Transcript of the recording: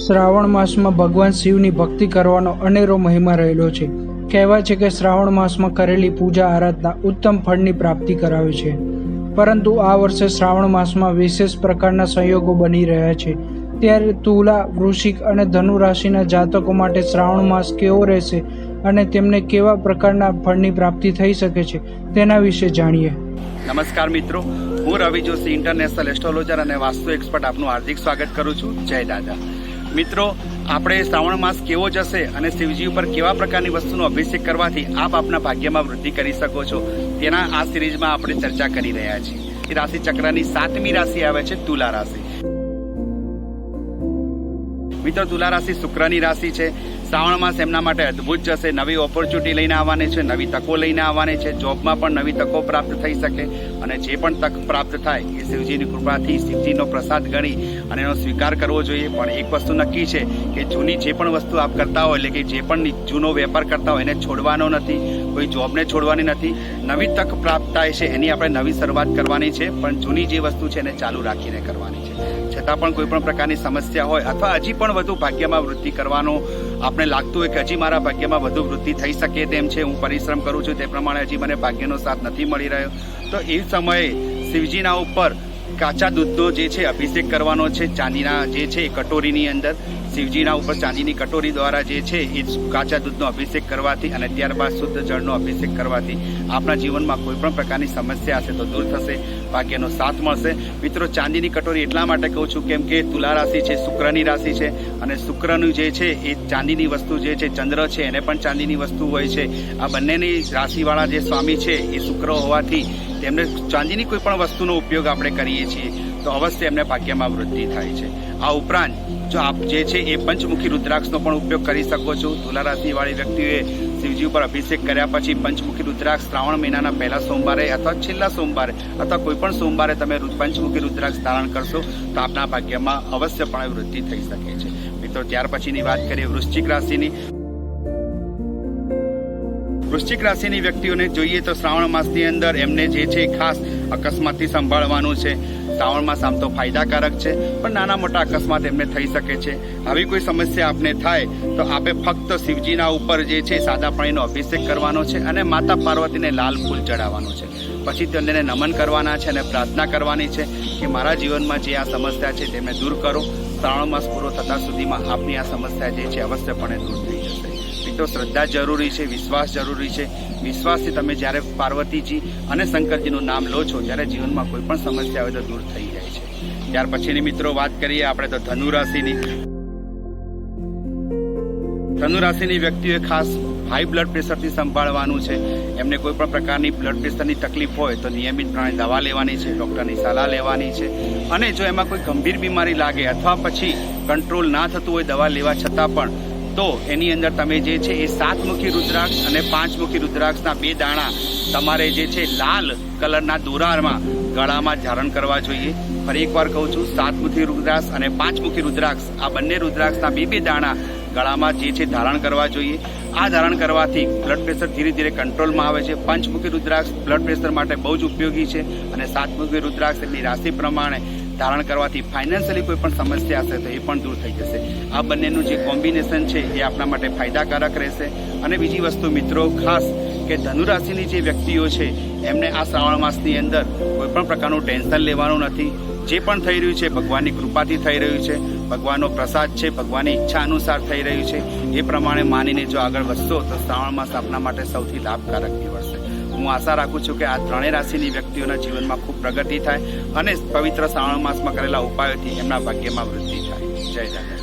શ્રાવણ માસમાં ભગવાન શિવની ભક્તિ કરવાનો અનેરો મહિમા રહેલો છે। કહેવાય છે કે શ્રાવણ માસમાં કરેલી પૂજા આરાધના ઉત્તમ ફળની પ્રાપ્તિ કરાવે છે, પરંતુ આ વર્ષે શ્રાવણ માસમાં વિશેષ પ્રકારના સંયોગો બની રહ્યા છે। ત્યારે તુલા, વૃશ્ચિક અને ધનુ રાશિના જાતકો માટે શ્રાવણ માસ કેવો રહેશે અને તેમને કેવા પ્રકારના ફળની પ્રાપ્તિ થઈ શકે છે તેના વિશે જાણીએ। નમસ્કાર મિત્રો, હું રવિ જોશી, ઇન્ટરનેશનલ એસ્ટ્રોલોજર અને વાસ્તુ એક્સપર્ટ આપનું હાર્દિક સ્વાગત કરું છું। જય દાદા। મિત્રો, આપણે શ્રાવણ માસ કેવો જશે અને શિવજી ઉપર કેવા પ્રકારની વસ્તુનો અભિષેક કરવાથી આપ આપના ભાગ્યમાં વૃદ્ધિ કરી શકો છો તેના આ સિરીઝમાં આપણે ચર્ચા કરી રહ્યા છીએ। રાશિ ચક્રની 7મી રાશિ આવે છે તુલા રાશિ। મિત્રો, તુલા રાશિ શુક્રની રાશિ છે। શ્રાવણ માસ એમના માટે અદ્ભુત જશે। નવી ઓપોર્ચ્યુનિટી લઈને આવવાની છે, નવી તકો લઈને આવવાની છે। જોબમાં પણ નવી તકો પ્રાપ્ત થઈ શકે અને જે પણ તક પ્રાપ્ત થાય એ શિવજીની કૃપાથી, શિવજીનો પ્રસાદ ગણી અને એનો સ્વીકાર કરવો જોઈએ। પણ એક વસ્તુ નક્કી છે કે જૂની જે પણ વસ્તુ આપ કરતા હોય, એટલે કે જે પણ જૂનો વેપાર કરતા હોય એને છોડવાનો નથી, કોઈ જોબને છોડવાની નથી। નવી તક પ્રાપ્ત થાય છે એની આપણે નવી શરૂઆત કરવાની છે, પણ જૂની જે વસ્તુ છે એને ચાલુ રાખીને કરવાની છે। છતાં પણ કોઈ પણ પ્રકારની સમસ્યા હોય અથવા હજી પણ વધુ ભાગ્યમાં વૃદ્ધિ કરવાનો આપણે લાગતું હોય કે હજી મારા ભાગ્યમાં વધુ વૃદ્ધિ થઈ શકે તેમ છે, હું પરિશ્રમ કરું છું તે પ્રમાણે હજી મને ભાગ્યનો સાથ નથી મળી રહ્યો, તો એ સમયે શિવજીના ઉપર કાચા દૂધનો જે છે અભિષેક કરવાનો છે। ચાંદીના જે છે કટોરીની અંદર શિવજીના ઉપર ચાંદીની કટોરી દ્વારા જે છે એ કાચા દૂધનો અભિષેક કરવાથી અને ત્યારબાદ શુદ્ધ જળનો અભિષેક કરવાથી આપણા જીવનમાં કોઈ પણ પ્રકારની સમસ્યા હશે તો દૂર થશે, ભાગ્યનો સાથ મળશે। મિત્રો, ચાંદીની કટોરી એટલા માટે કહું છું કેમ કે તુલા રાશિ છે, શુક્રની રાશિ છે અને શુક્રનું જે છે એ ચાંદીની વસ્તુ જે છે, ચંદ્ર છે એને પણ ચાંદીની વસ્તુ હોય છે। આ બંનેની રાશિવાળા જે સ્વામી છે એ શુક્ર હોવાથી તેમને ચાંદીની કોઈ પણ વસ્તુનો ઉપયોગ આપણે કરીએ છીએ તો અવશ્ય એમને ભાગ્યમાં વૃદ્ધિ થાય છે। આ ઉપરાંત જો આપ જે છે એ પંચમુખી રુદ્રાક્ષનો પણ ઉપયોગ કરી શકો છો। તુલા રાશિવાળી વ્યક્તિઓએ શિવજી ઉપર અભિષેક કર્યા પછી પંચમુખી રુદ્રાક્ષ શ્રાવણ મહિનાના પહેલા સોમવારે અથવા છેલ્લા સોમવારે અથવા કોઈ પણ સોમવારે તમે પંચમુખી રુદ્રાક્ષ ધારણ કરશો તો આપના ભાગ્યમાં અવશ્યપણે વૃદ્ધિ થઈ શકે છે। મિત્રો, ત્યાર પછીની વાત કરીએ વૃશ્ચિક રાશિની। વૃશ્ચિક રાશિની વ્યક્તિઓને જોઈએ તો શ્રાવણ માસની અંદર એમને જે છે ખાસ અકસ્માતથી સંભાળવાનું છે। શ્રાવણ માસ આમ તો ફાયદાકારક છે, પણ નાના મોટા અકસ્માત એમને થઈ શકે છે। આવી કોઈ સમસ્યા આપને થાય તો આપે ફક્ત શિવજીના ઉપર જે છે સાદા પાણીનો અભિષેક કરવાનો છે અને માતા પાર્વતીને લાલ ફૂલ ચડાવવાનું છે। પછી તેમને નમન કરવાના છે અને પ્રાર્થના કરવાની છે કે મારા જીવનમાં જે આ સમસ્યા છે તેમને દૂર કરો। શ્રાવણ માસ પૂરો થતા સુધીમાં આપની આ સમસ્યા જે છે અવશ્યપણે દૂર થઈ જશે। મિત્રો, શ્રદ્ધા જરૂરી છે, વિશ્વાસ જરૂરી છે। વિશ્વાસથી તમે જ્યારે પાર્વતીજી અને શંકરજીનું નામ લો છો ત્યારે જીવનમાં કોઈ પણ સમસ્યા હોય તો દૂર થઈ જાય છે। ત્યાર પછીની મિત્રો વાત કરીએ આપણે તો ધનુ રાશિની। ધનુ રાશિની વ્યક્તિઓએ ખાસ હાઈ બ્લડ પ્રેશરથી સંભાળવાનું છે। એમને કોઈ પણ પ્રકારની બ્લડ પ્રેશરની તકલીફ હોય તો નિયમિતપણે દવા લેવાની છે, ડૉક્ટરની સલાહ લેવાની છે। અને જો એમાં કોઈ ગંભીર બીમારી લાગે અથવા પછી કંટ્રોલ ના થતું હોય દવા લેવા છતાં પણ, તો એની અંદર તમે જે છે એ 7મુખી રુદ્રાક્ષ અને 5મુખી રુદ્રાક્ષના 2 દાણા તમારે જે છે લાલ કલરના દોરામાં ગળામાં ધારણ કરવા જોઈએ। ફરી એકવાર કહું છું, 7મુખી રુદ્રાક્ષ અને 5મુખી રુદ્રાક્ષ આ બંને રુદ્રાક્ષના 2 દાણા ગળામાં જે છે ધારણ કરવા જોઈએ। આ ધારણ કરવાથી બ્લડ પ્રેશર ધીરે ધીરે કંટ્રોલમાં આવે છે। પંચમુખી રુદ્રાક્ષ બ્લડ પ્રેશર માટે બહુ જ ઉપયોગી છે અને 7મુખી રુદ્રાક્ષ એમની રાશિ પ્રમાણે ધારણ કરવાથી ફાઇનાન્શિયલી કોઈ પણ સમસ્યા હશે તો એ પણ દૂર થઈ જશે। આ બંનેનું જે કોમ્બિનેશન છે એ આપણા માટે ફાયદાકારક રહેશે। અને બીજી વસ્તુ મિત્રો, ખાસ કે ધનુ રાશિની જે વ્યક્તિઓ છે એમને આ શ્રાવણ માસની અંદર કોઈ પણ પ્રકારનું ટેન્શન લેવાનું નથી। જે પણ થઈ રહ્યું છે ભગવાનની કૃપાથી થઈ રહ્યું છે, ભગવાનનો પ્રસાદ છે, ભગવાનની ઈચ્છા અનુસાર થઈ રહ્યું છે। એ પ્રમાણે માનીને જો આગળ વધશો તો શ્રાવણ માસ આપના માટે સૌથી લાભકારક નીવડશે। હું આશા રાખું છું કે આ ત્રણેય રાશિની વ્યક્તિઓના જીવનમાં ખૂબ પ્રગતિ થાય અને પવિત્ર શ્રાવણ માસમાં કરેલા ઉપાયોથી એમના ભાગ્યમાં વૃદ્ધિ થાય। જય દાદા।